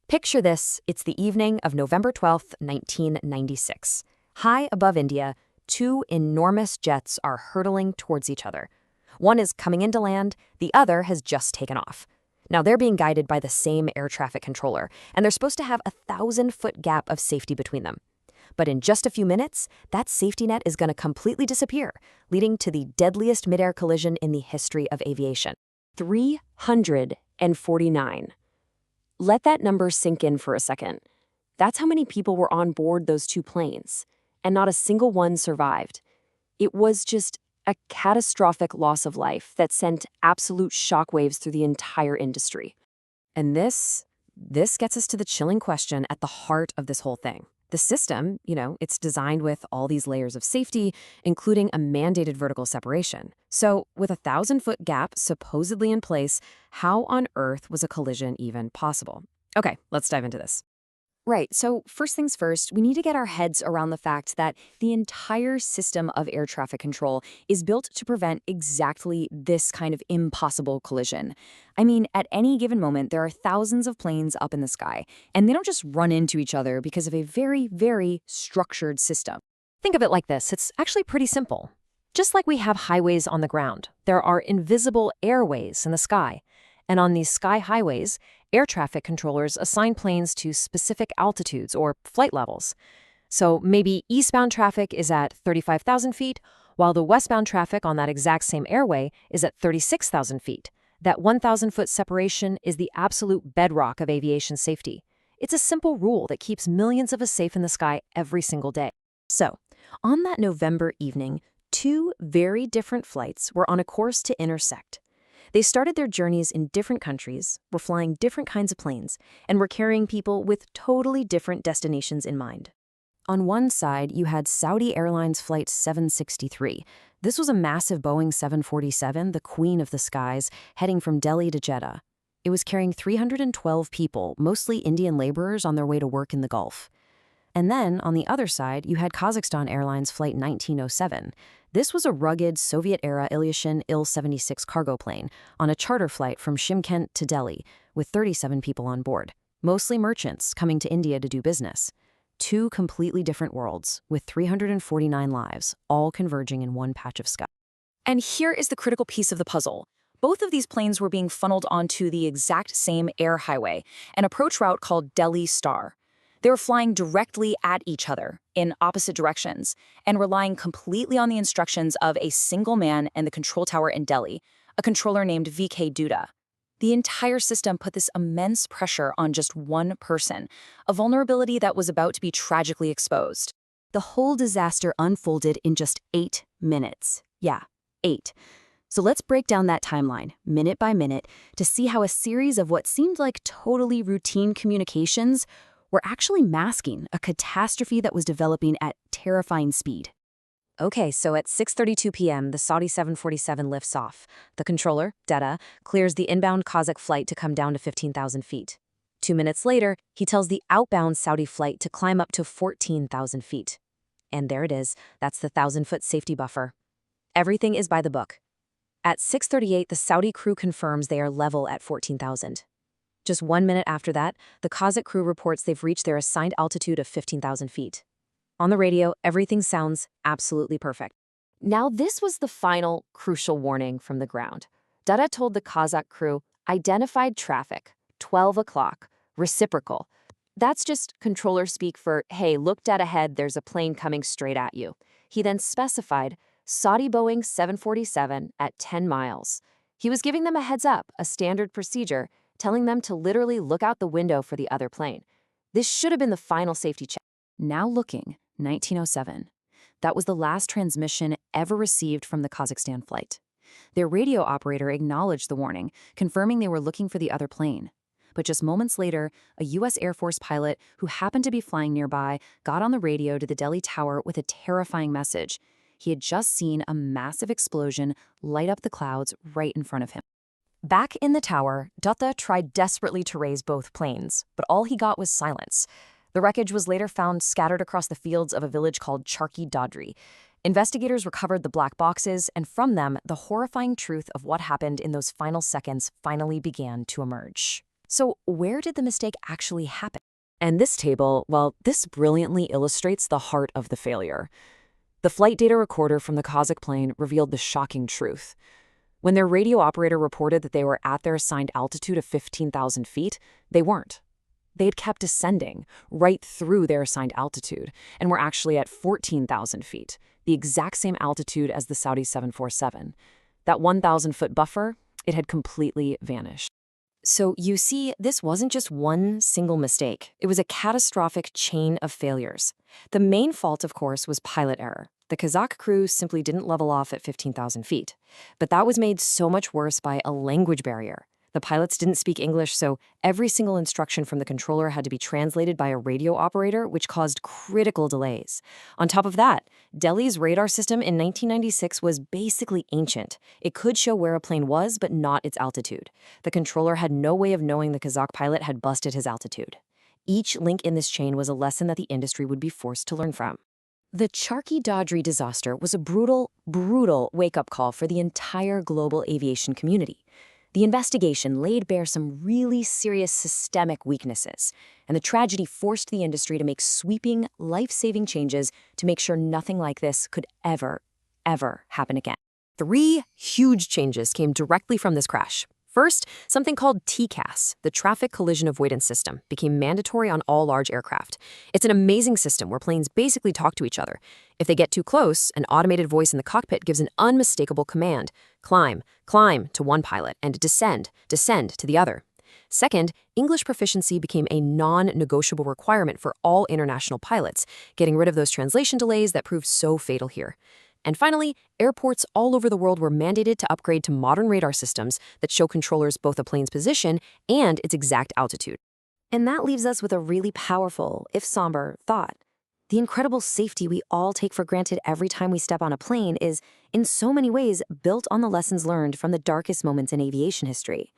Picture this, it's the evening of November 12th, 1996. High above India, two enormous jets are hurtling towards each other. One is coming into land, the other has just taken off. Now they're being guided by the same air traffic controller, and they're supposed to have a 1,000-foot gap of safety between them. But in just a few minutes, that safety net is going to completely disappear, leading to the deadliest midair collision in the history of aviation. 349. Let that number sink in for a second. That's how many people were on board those two planes, and not a single one survived. It was just a catastrophic loss of life that sent absolute shockwaves through the entire industry. And this gets us to the chilling question at the heart of this whole thing. The system, it's designed with all these layers of safety, including a mandated vertical separation. So with a 1,000-foot gap supposedly in place, how on earth was a collision even possible? Okay, let's dive into this. Right, so first things first, we need to get our heads around the fact that the entire system of air traffic control is built to prevent exactly this kind of impossible collision. I mean, at any given moment, there are thousands of planes up in the sky, and they don't just run into each other because of a very, very structured system. Think of it like this, it's actually pretty simple. Just like we have highways on the ground, there are invisible airways in the sky. And on these sky highways, air traffic controllers assign planes to specific altitudes or flight levels. So maybe eastbound traffic is at 35,000 feet, while the westbound traffic on that exact same airway is at 36,000 feet. That 1,000-foot separation is the absolute bedrock of aviation safety. It's a simple rule that keeps millions of us safe in the sky every single day. So, on that November evening, two very different flights were on a course to intersect. They started their journeys in different countries, were flying different kinds of planes, and were carrying people with totally different destinations in mind. On one side, you had Saudi Airlines Flight 763. This was a massive Boeing 747, the queen of the skies, heading from Delhi to Jeddah. It was carrying 312 people, mostly Indian laborers on their way to work in the Gulf. And then, on the other side, you had Kazakhstan Airlines Flight 1907. This was a rugged Soviet-era Ilyushin Il-76 cargo plane on a charter flight from Shymkent to Delhi, with 37 people on board, mostly merchants coming to India to do business. Two completely different worlds, with 349 lives, all converging in one patch of sky. And here is the critical piece of the puzzle. Both of these planes were being funneled onto the exact same air highway, an approach route called Delhi Star. They were flying directly at each other in opposite directions and relying completely on the instructions of a single man in the control tower in Delhi, a controller named VK Duda. The entire system put this immense pressure on just one person, a vulnerability that was about to be tragically exposed. The whole disaster unfolded in just 8 minutes. Yeah, 8. So let's break down that timeline, minute by minute, to see how a series of what seemed like totally routine communications were actually masking a catastrophe that was developing at terrifying speed. Okay, so at 6:32 p.m., the Saudi 747 lifts off. The controller, Data, clears the inbound Kazakh flight to come down to 15,000 feet. 2 minutes later, he tells the outbound Saudi flight to climb up to 14,000 feet. And there it is, that's the 1,000-foot safety buffer. Everything is by the book. At 6:38, the Saudi crew confirms they are level at 14,000. Just 1 minute after that, the Kazakh crew reports they've reached their assigned altitude of 15,000 feet. On the radio, everything sounds absolutely perfect. Now this was the final, crucial warning from the ground. Dada told the Kazakh crew, identified traffic, 12 o'clock, reciprocal. That's just controller speak for, hey, look dead ahead, there's a plane coming straight at you. He then specified Saudi Boeing 747 at 10 miles. He was giving them a heads up, a standard procedure, telling them to literally look out the window for the other plane. This should have been the final safety check. Now looking, 1907. That was the last transmission ever received from the Kazakhstan flight. Their radio operator acknowledged the warning, confirming they were looking for the other plane. But just moments later, a U.S. Air Force pilot who happened to be flying nearby got on the radio to the Delhi Tower with a terrifying message. He had just seen a massive explosion light up the clouds right in front of him. Back in the tower, Dutta tried desperately to raise both planes, but all he got was silence. The wreckage was later found scattered across the fields of a village called Charkhi, Dadri. Investigators recovered the black boxes, and from them, the horrifying truth of what happened in those final seconds finally began to emerge. So where did the mistake actually happen? And this table, well, this brilliantly illustrates the heart of the failure. The flight data recorder from the Kazakh plane revealed the shocking truth. When their radio operator reported that they were at their assigned altitude of 15,000 feet, they weren't. They had kept descending right through their assigned altitude and were actually at 14,000 feet, the exact same altitude as the Saudi 747. That 1,000-foot buffer, it had completely vanished. So you see, this wasn't just one single mistake. It was a catastrophic chain of failures. The main fault, of course, was pilot error. The Kazakh crew simply didn't level off at 15,000 feet. But that was made so much worse by a language barrier. The pilots didn't speak English, so every single instruction from the controller had to be translated by a radio operator, which caused critical delays. On top of that, Delhi's radar system in 1996 was basically ancient. It could show where a plane was, but not its altitude. The controller had no way of knowing the Kazakh pilot had busted his altitude. Each link in this chain was a lesson that the industry would be forced to learn from. The Charkhi Dadri disaster was a brutal wake-up call for the entire global aviation community. The investigation laid bare some really serious systemic weaknesses, and the tragedy forced the industry to make sweeping, life-saving changes to make sure nothing like this could ever happen again. 3 huge changes came directly from this crash. First, something called TCAS, the Traffic Collision Avoidance System, became mandatory on all large aircraft. It's an amazing system where planes basically talk to each other. If they get too close, an automated voice in the cockpit gives an unmistakable command: climb, climb to one pilot, and descend, descend to the other. Second, English proficiency became a non-negotiable requirement for all international pilots, getting rid of those translation delays that proved so fatal here. And finally, airports all over the world were mandated to upgrade to modern radar systems that show controllers both a plane's position and its exact altitude. And that leaves us with a really powerful, if somber, thought. The incredible safety we all take for granted every time we step on a plane is, in so many ways, built on the lessons learned from the darkest moments in aviation history.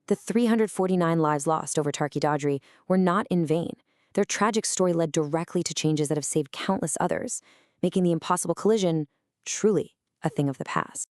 The 349 lives lost over Charkhi Dadri were not in vain. Their tragic story led directly to changes that have saved countless others, making the impossible collision truly a thing of the past.